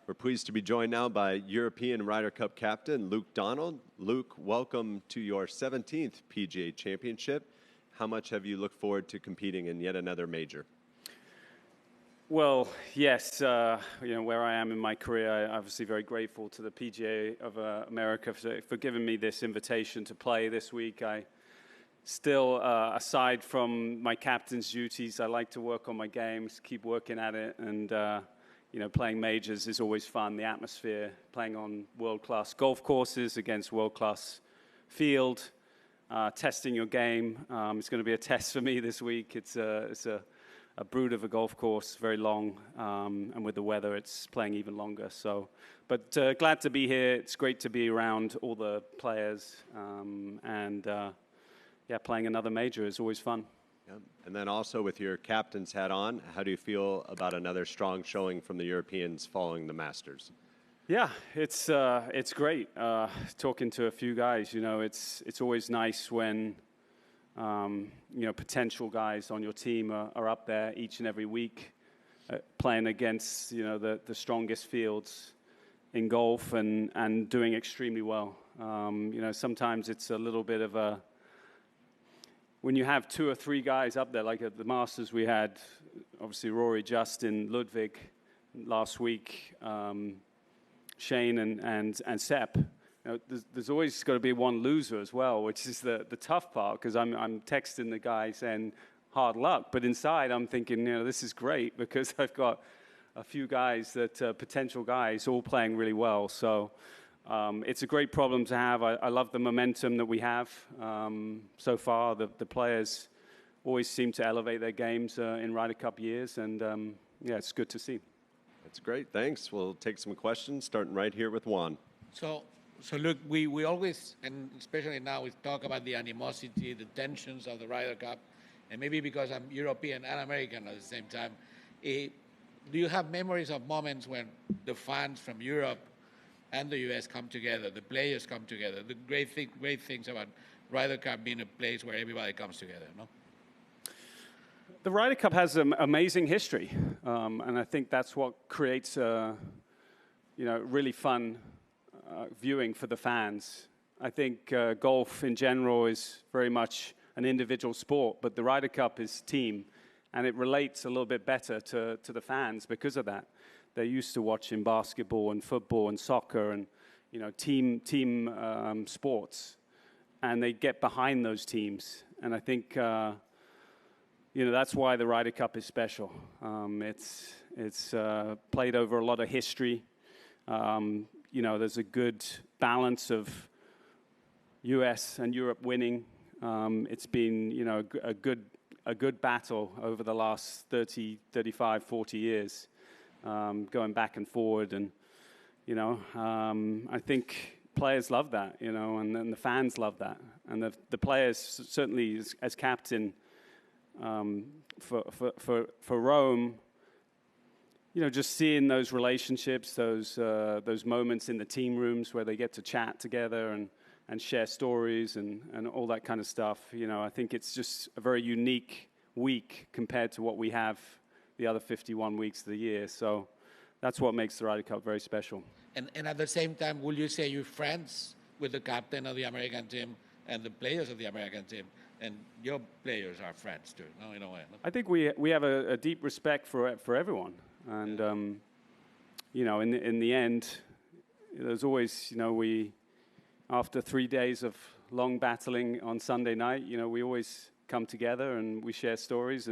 We're pleased to be joined now by European Ryder Cup captain Luke Donald. Luke, welcome to your 17th PGA Championship. How much have you looked forward to competing in yet another major? Well, yes, where I am in my career, I'm obviously very grateful to the PGA of America for giving me this invitation to play this week. I still, aside from my captain's duties, I like to work on my games, keep working at it, and playing majors is always fun. The atmosphere, playing on world-class golf courses against world-class field, testing your game. It's going to be a test for me this week. It's a brute of a golf course, very long, and with the weather, it's playing even longer. But glad to be here. It's great to be around all the players, playing another major is always fun. Yeah. And then also with your captain's hat on, how do you feel about another strong showing from the Europeans following the Masters? Yeah, it's great. Talking to a few guys, it's always nice when potential guys on your team are up there each and every week, playing against the strongest fields in golf and doing extremely well. Sometimes it's a little bit of a, when you have two or three guys up there, like at the Masters we had, obviously Rory, Justin, Ludwig last week, Shane and Sepp. There's always got to be one loser as well, which is the tough part, because I'm texting the guy saying hard luck, but inside I'm thinking, this is great because I've got a few guys that potential guys all playing really well. So it's a great problem to have. I love the momentum that we have so far. The players always seem to elevate their games in Ryder Cup years, and it's good to see. That's great. Thanks. We'll take some questions, starting right here with Juan. So look, we always, and especially now, we talk about the animosity, the tensions of the Ryder Cup, and maybe because I'm European and American at the same time. Do you have memories of moments when the fans from Europe and the US come together, the players come together? The great things about Ryder Cup being a place where everybody comes together, no? The Ryder Cup has an amazing history, and I think that's what creates really fun viewing for the fans. I think golf in general is very much an individual sport, but the Ryder Cup is team, and it relates a little bit better to the fans because of that. They're used to watching basketball and football and soccer and team sports, and they get behind those teams. And I think that's why the Ryder Cup is special. It's played over a lot of history. There's a good balance of US and Europe winning. It's been a good battle over the last 30, 35, 40 years. Going back and forward, and I think players love that, and then the fans love that, and the players certainly as captain for Rome, just seeing those relationships, those moments in the team rooms where they get to chat together and share stories and all that kind of stuff. I think it's just a very unique week compared to what we have the other 51 weeks of the year. So that's what makes the Ryder Cup very special. And at the same time, will you say you're friends with the captain of the American team and the players of the American team, and your players are friends too, no, in a way? No? I think we have a deep respect for everyone. And, in the end, there's always, after 3 days of long battling on Sunday night, we always come together and we share stories.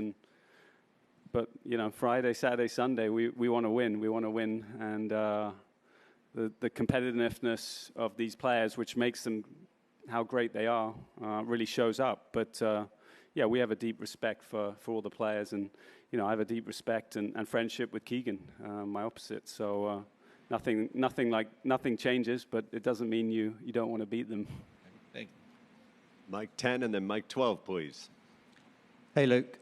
But Friday, Saturday, Sunday, we want to win. We want to win, and the competitiveness of these players, which makes them how great they are, really shows up. But we have a deep respect for all the players, and I have a deep respect and friendship with Keegan, my opposite. So nothing changes, but it doesn't mean you don't want to beat them. Thank you. Mike 10 and then Mike 12, please. Hey, Luke.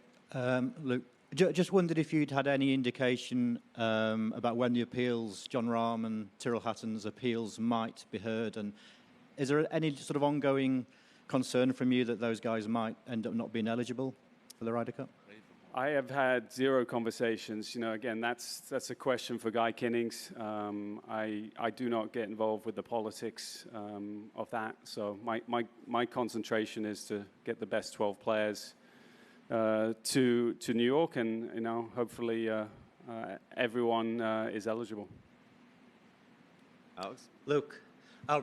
Luke. Just wondered if you'd had any indication about when the appeals, Jon Rahm and Tyrrell Hatton's appeals, might be heard, and is there any sort of ongoing concern from you that those guys might end up not being eligible for the Ryder Cup? I have had zero conversations. You know, again, that's a question for Guy Kinnings. I do not get involved with the politics of that. So my concentration is to get the best 12 players to New York, and you know, hopefully everyone is eligible. Alex? Luke,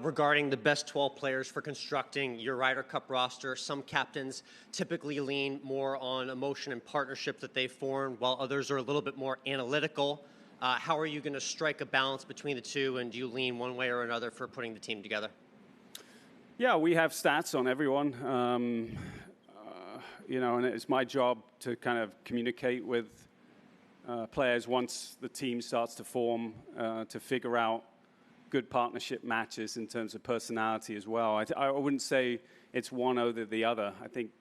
regarding the best 12 players for constructing your Ryder Cup roster, some captains typically lean more on emotion and partnership that they've formed, while others are a little bit more analytical. How are you going to strike a balance between the two, and do you lean one way or another for putting the team together? Yeah, we have stats on everyone. You know, and it's my job to kind of communicate with players once the team starts to form, to figure out good partnership matches in terms of personality as well. I wouldn't say it's one over the other. I think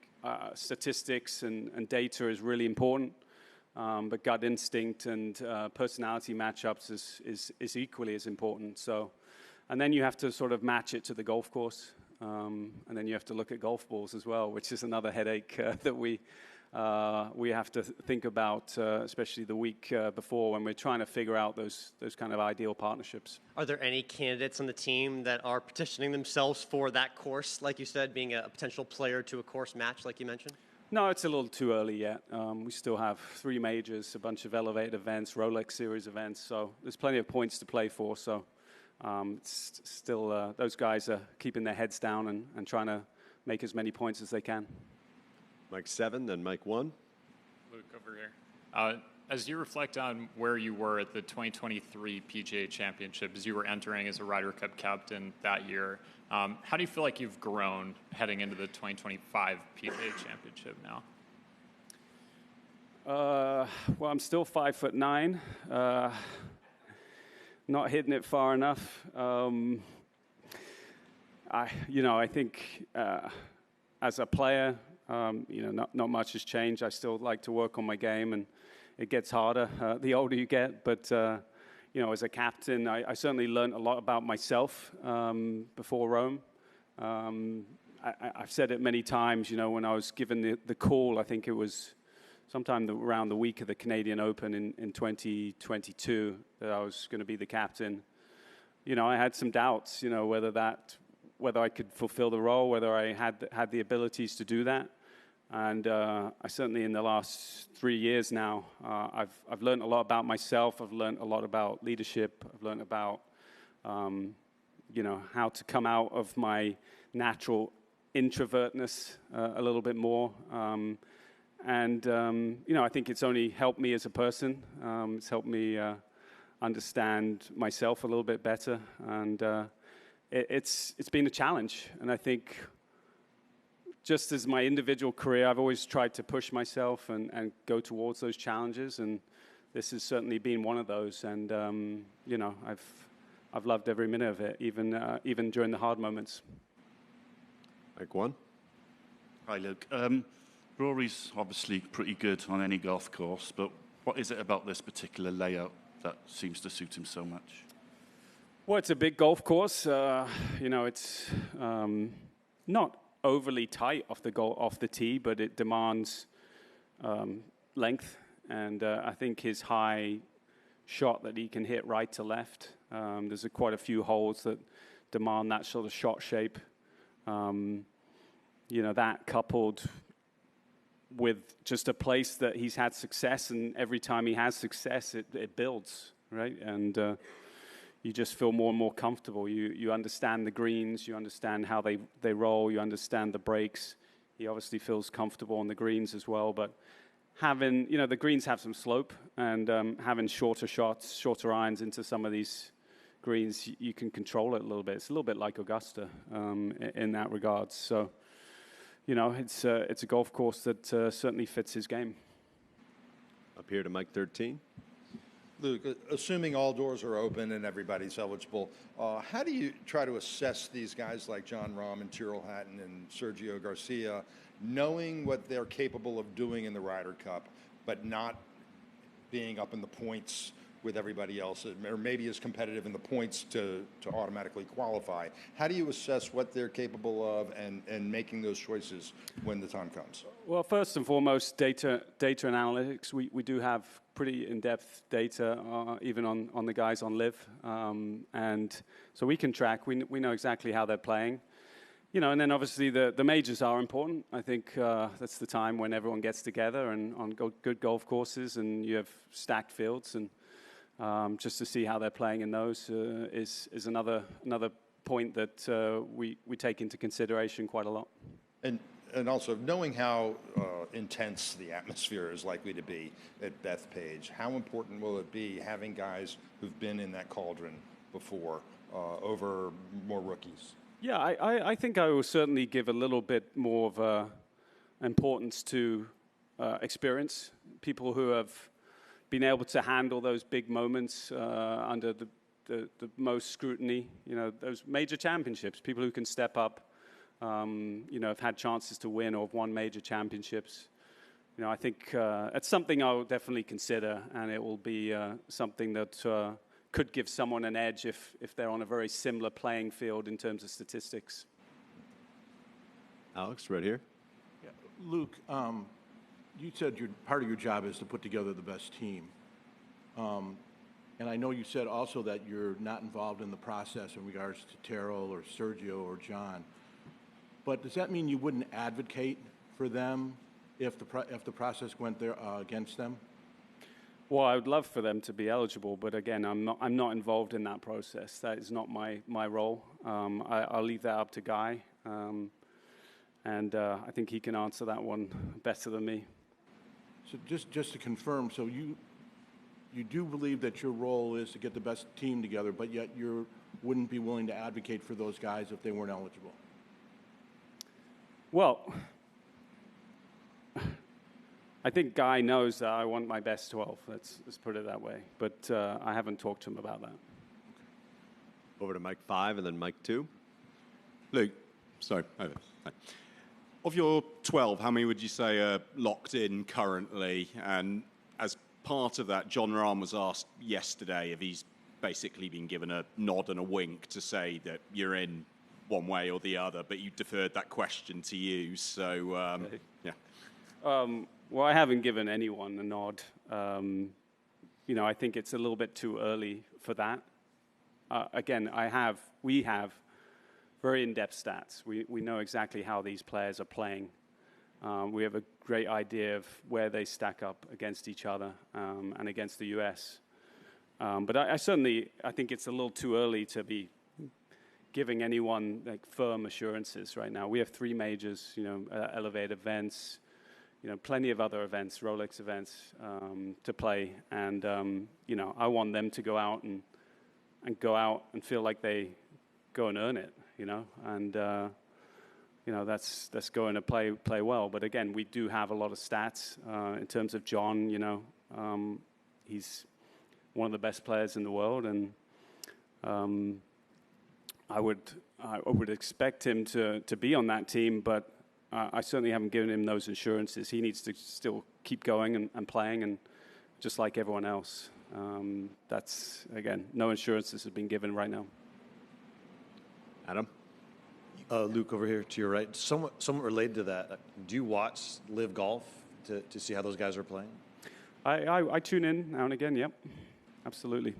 statistics and data is really important, but gut instinct and personality matchups is equally as important. So, and then you have to sort of match it to the golf course, and then you have to look at golf balls as well, which is another headache that we have to think about, especially the week before when we're trying to figure out those kind of ideal partnerships. Are there any candidates on the team that are petitioning themselves for that course, like you said, being a potential player to a course match, like you mentioned? No, it's a little too early yet. We still have 3 majors, a bunch of elevated events, Rolex Series events, so there's plenty of points to play for. So it's still, those guys are keeping their heads down and trying to make as many points as they can. Mike 7, then Mike 1. Luke, over here. As you reflect on where you were at the 2023 PGA Championship, as you were entering as a Ryder Cup captain that year, how do you feel like you've grown heading into the 2025 PGA Championship now? Well, I'm still 5'9", not hitting it far enough. I think as a player, not much has changed. I still like to work on my game, and it gets harder the older you get. But, as a captain, I certainly learned a lot about myself before Rome. I've said it many times, when I was given the call, I think it was sometime around the week of the Canadian Open in 2022 that I was going to be the captain. I had some doubts, whether I could fulfill the role, whether I had the abilities to do that. And I certainly, in the last 3 years now, I've learned a lot about myself. I've learned a lot about leadership. I've learned about, how to come out of my natural introvertness a little bit more. I think it's only helped me as a person. It's helped me understand myself a little bit better. And it's been a challenge. And I think just as my individual career, I've always tried to push myself and go towards those challenges, and this has certainly been one of those. And I've loved every minute of it, even during the hard moments. Mike 1. Hi, Luke. Rory's obviously pretty good on any golf course, but what is it about this particular layout that seems to suit him so much? Well, it's a big golf course. It's not overly tight off the tee, but it demands length, and I think his high shot that he can hit right to left. There's quite a few holes that demand that sort of shot shape. That coupled with just a place that he's had success, and every time he has success, it builds, right? And you just feel more and more comfortable. You understand the greens, you understand how they roll, you understand the breaks. He obviously feels comfortable on the greens as well, but having, the greens have some slope, and having shorter shots, shorter irons into some of these greens, you can control it a little bit. It's a little bit like Augusta in that regard. So, it's a golf course that certainly fits his game. Up here to Mike 13. Luke, assuming all doors are open and everybody's eligible, how do you try to assess these guys like Jon Rahm and Tyrrell Hatton and Sergio Garcia, knowing what they're capable of doing in the Ryder Cup, but not being up in the points with everybody else, or maybe is competitive in the points to automatically qualify. How do you assess what they're capable of and making those choices when the time comes? Well, first and foremost, data and analytics. We do have pretty in-depth data, even on the guys on LIV, and so we can track. We know exactly how they're playing. And then obviously the majors are important. I think that's the time when everyone gets together and on good golf courses, and you have stacked fields, and just to see how they're playing in those is another point that we take into consideration quite a lot. And also knowing how intense the atmosphere is likely to be at Bethpage, how important will it be having guys who've been in that cauldron before over more rookies? Yeah, I think I will certainly give a little bit more of importance to experience. People who have been able to handle those big moments under the most scrutiny, those major championships, people who can step up, have had chances to win or have won major championships. I think it's something I'll definitely consider, and it will be something that could give someone an edge if they're on a very similar playing field in terms of statistics. Alex, right here. Yeah. Luke, you said part of your job is to put together the best team. And I know you said also that you're not involved in the process in regards to Terrell or Sergio or John. But does that mean you wouldn't advocate for them if the process went there against them? Well, I would love for them to be eligible, but again, I'm not involved in that process. That is not my role. I'll leave that up to Guy, and I think he can answer that one better than me. So just to confirm, so you do believe that your role is to get the best team together, but yet you wouldn't be willing to advocate for those guys if they weren't eligible? Well, I think Guy knows that I want my best 12. Let's put it that way. But I haven't talked to him about that. Over to Mike 5 and then Mike 2. Luke, sorry. Over. Hi. Of your 12, how many would you say are locked in currently? And as part of that, Jon Rahm was asked yesterday if he's basically been given a nod and a wink to say that you're in one way or the other, but you deferred that question to you. So, yeah. Well, I haven't given anyone a nod. I think it's a little bit too early for that. Again, we have very in-depth stats. We know exactly how these players are playing. We have a great idea of where they stack up against each other and against the US. But I think it's a little too early to be giving anyone firm assurances right now. We have 3 majors, Elevate events, plenty of other events, Rolex events to play, and I want them to go out and feel like they go and earn it, and that's going to play well. But again, we do have a lot of stats in terms of John. He's one of the best players in the world, and I would expect him to be on that team, but I certainly haven't given him those assurances. He needs to still keep going and playing, and just like everyone else. That's, again, no assurances have been given right now. Adam? Luke, over here to your right. Somewhat related to that, do you watch LIV Golf to see how those guys are playing? I tune in now and again, yep. Absolutely.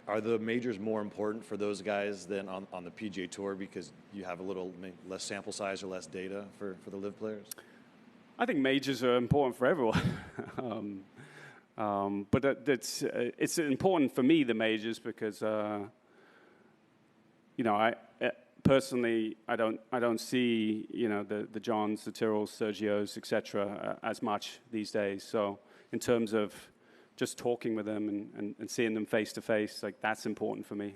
Are the majors more important for those guys than on the PGA Tour because you have a little less sample size or less data for the LIV players? I think majors are important for everyone. But it's important for me, the majors, because I personally I don't see the Johns, the Tyrrells, Sergios, etc. As much these days. So in terms of just talking with them and seeing them face to face, that's important for me.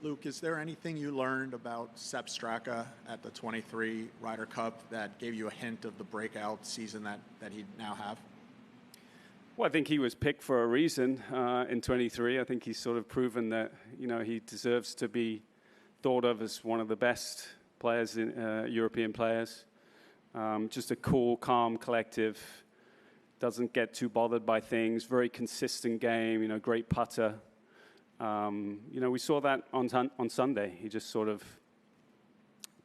Luke, is there anything you learned about Sepp Straka at the 23 Ryder Cup that gave you a hint of the breakout season that he'd now have? Well, I think he was picked for a reason in 23. I think he's sort of proven that he deserves to be thought of as one of the best players, European players. Just a cool, calm, collective, doesn't get too bothered by things. Very consistent game. Great putter. We saw that on Sunday. He just sort of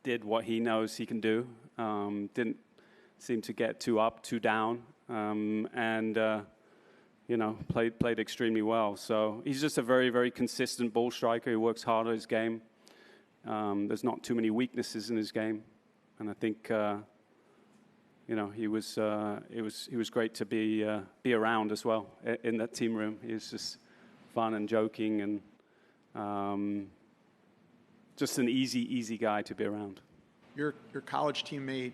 did what he knows he can do. Didn't seem to get too up, too down, and played extremely well. So he's just a very, very consistent ball striker. He works hard at his game. There's not too many weaknesses in his game, and I think he was great to be around as well in that team room. He was just fun and joking and just an easy guy to be around. Your college teammate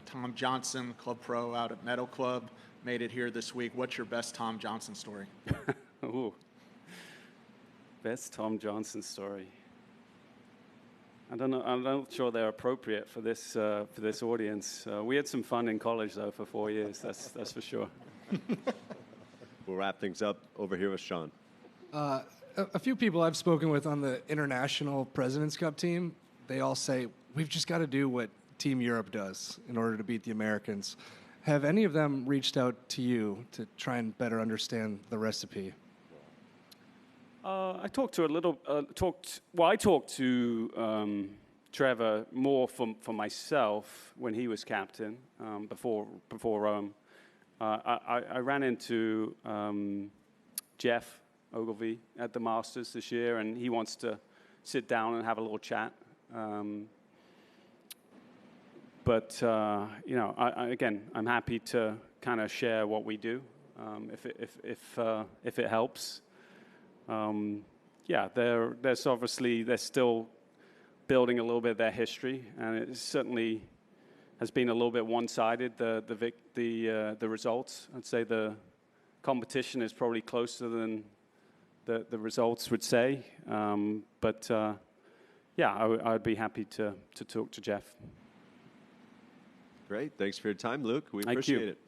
Tom Johnson, club pro out at Meadow Club, made it here this week. What's your best Tom Johnson story? Ooh. Best Tom Johnson story. I don't know. I'm not sure they're appropriate for this audience. We had some fun in college though for 4 years. That's for sure. We'll wrap things up over here with Sean. A few people I've spoken with on the International President's Cup team, they all say, we've just got to do what Team Europe does in order to beat the Americans. Have any of them reached out to you to try and better understand the recipe? I talked to I talked to Trevor more for myself when he was captain before Rome. I ran into Jeff Ogilvy at the Masters this year, and he wants to sit down and have a little chat. But again, I'm happy to kind of share what we do if it helps. There's obviously they're still building a little bit of their history, and it certainly has been a little bit one-sided. The results, I'd say the competition is probably closer than the results would say. I'd be happy to talk to Jeff. Great. Thanks for your time, Luke. We Thank appreciate you. it.